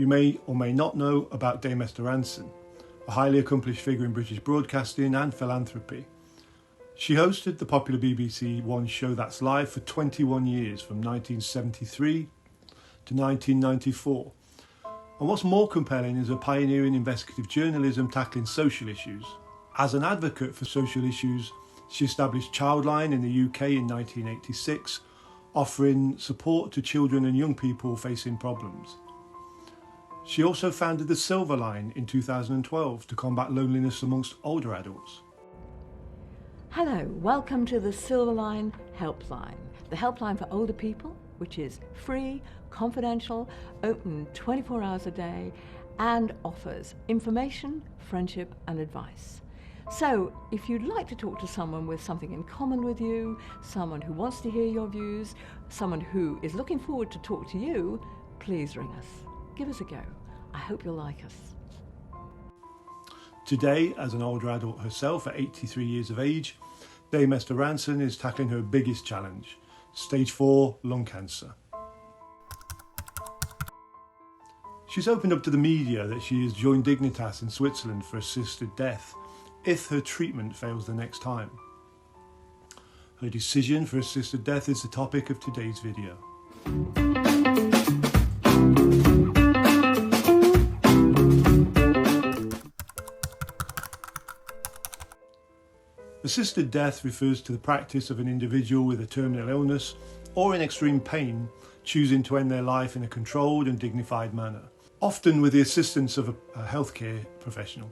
may or may not know about Dame Esther Rantzen, a highly accomplished figure in British broadcasting and philanthropy. She hosted the popular BBC One show That's Live for 21 years, from 1973 to 1994. And what's more compelling is her pioneering investigative journalism tackling social issues. As an advocate for social issues, she established Childline in the UK in 1986, offering support to children and young people facing problems. She also founded the Silver Line in 2012 to combat loneliness amongst older adults. Hello, welcome to the Silver Line Helpline, the helpline for older people, which is free, confidential, open 24 hours a day, and offers information, friendship and advice. So, if you'd like to talk to someone with something in common with you, someone who wants to hear your views, someone who is looking forward to talk to you, please ring us. Give us a go. I hope you'll like us. Today, as an older adult herself at 83 years of age, Dame Esther Rantzen is tackling her biggest challenge, stage 4 lung cancer. She's opened up to the media that she has joined Dignitas in Switzerland for assisted death if her treatment fails the next time. Her decision for assisted death is the topic of today's video. Assisted death refers to the practice of an individual with a terminal illness or in extreme pain choosing to end their life in a controlled and dignified manner, often with the assistance of a healthcare professional.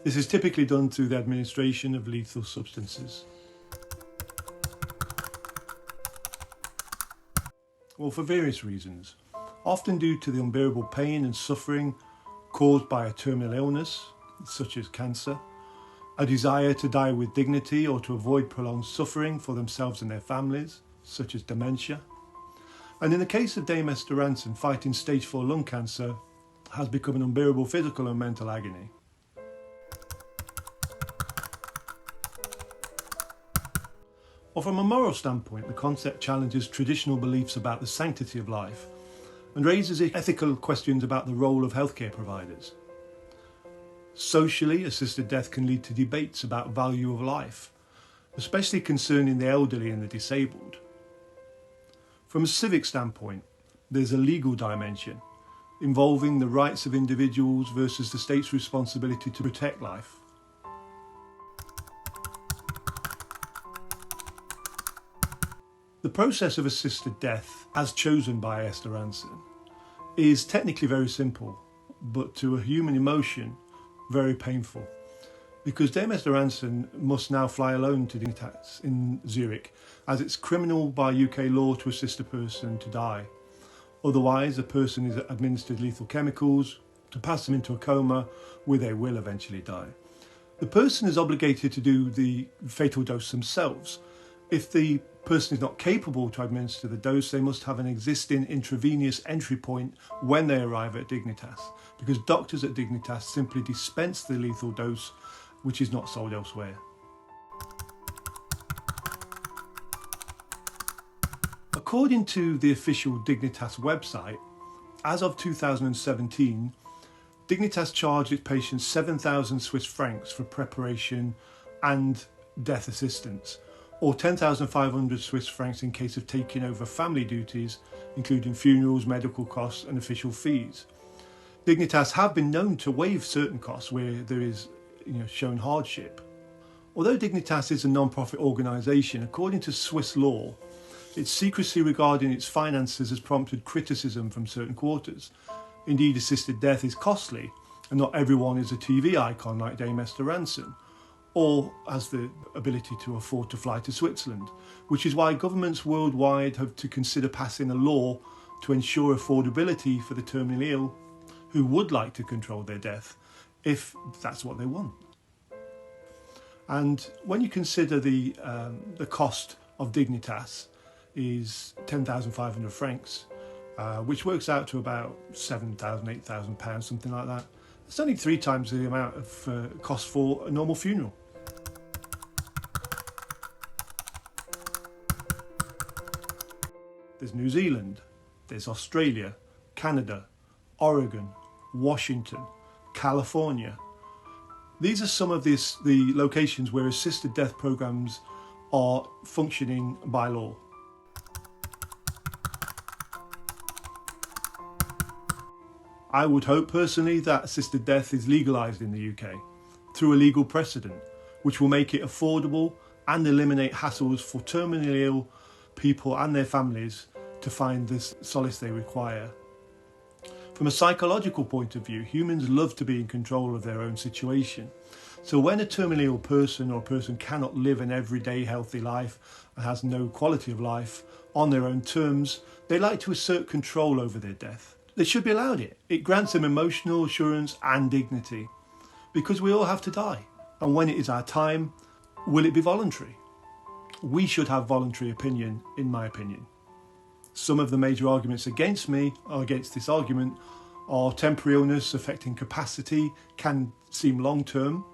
This is typically done through the administration of lethal substances. Well, for various reasons, often due to the unbearable pain and suffering caused by a terminal illness, such as cancer, a desire to die with dignity or to avoid prolonged suffering for themselves and their families, such as dementia. And in the case of Dame Esther Rantzen, fighting stage 4 lung cancer has become an unbearable physical and mental agony. Well, from a moral standpoint, the concept challenges traditional beliefs about the sanctity of life and raises ethical questions about the role of healthcare providers. Socially, assisted death can lead to debates about value of life, especially concerning the elderly and the disabled. From a civic standpoint, there's a legal dimension involving the rights of individuals versus the state's responsibility to protect life. The process of assisted death, as chosen by Esther Rantzen, is technically very simple, but to a human emotion, very painful. Because Dame Esther Rantzen must now fly alone to Dignitas in Zurich, as it's criminal by UK law to assist a person to die. Otherwise, a person is administered lethal chemicals to pass them into a coma where they will eventually die. The person is obligated to do the fatal dose themselves. If the person is not capable to administer the dose, they must have an existing intravenous entry point when they arrive at Dignitas, because doctors at Dignitas simply dispense the lethal dose, which is not sold elsewhere. According to the official Dignitas website, as of 2017, Dignitas charged its patients 7,000 Swiss francs for preparation and death assistance, or 10,500 Swiss francs in case of taking over family duties, including funerals, medical costs and official fees. Dignitas have been known to waive certain costs where there is shown hardship. Although Dignitas is a non-profit organisation, according to Swiss law, its secrecy regarding its finances has prompted criticism from certain quarters. Indeed, assisted death is costly, and not everyone is a TV icon like Dame Esther Rantzen, or has the ability to afford to fly to Switzerland, which is why governments worldwide have to consider passing a law to ensure affordability for the terminally ill who would like to control their death, if that's what they want. And when you consider the cost of Dignitas is 10,500 francs, which works out to about 7,000, 8,000 pounds, something like that. It's only 3 times the amount of cost for a normal funeral. There's New Zealand, there's Australia, Canada, Oregon, Washington, California. These are some of the locations where assisted death programs are functioning by law. I would hope personally that assisted death is legalised in the UK through a legal precedent, which will make it affordable and eliminate hassles for terminally ill people and their families to find this solace they require. From a psychological point of view, humans love to be in control of their own situation. So when a terminally ill person or a person cannot live an everyday healthy life and has no quality of life on their own terms, they like to assert control over their death. They should be allowed it. It grants them emotional assurance and dignity, because we all have to die. And when it is our time, will it be voluntary? We should have voluntary opinion, in my opinion. Some of the major arguments against this argument are temporary illness affecting capacity, can seem long-term,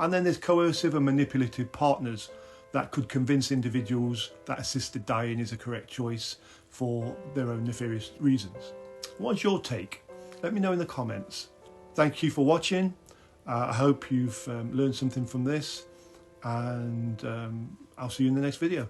and then there's coercive and manipulative partners that could convince individuals that assisted dying is a correct choice for their own nefarious reasons. What's your take? Let me know in the comments. Thank you for watching. I hope you've learned something from this, and I'll see you in the next video.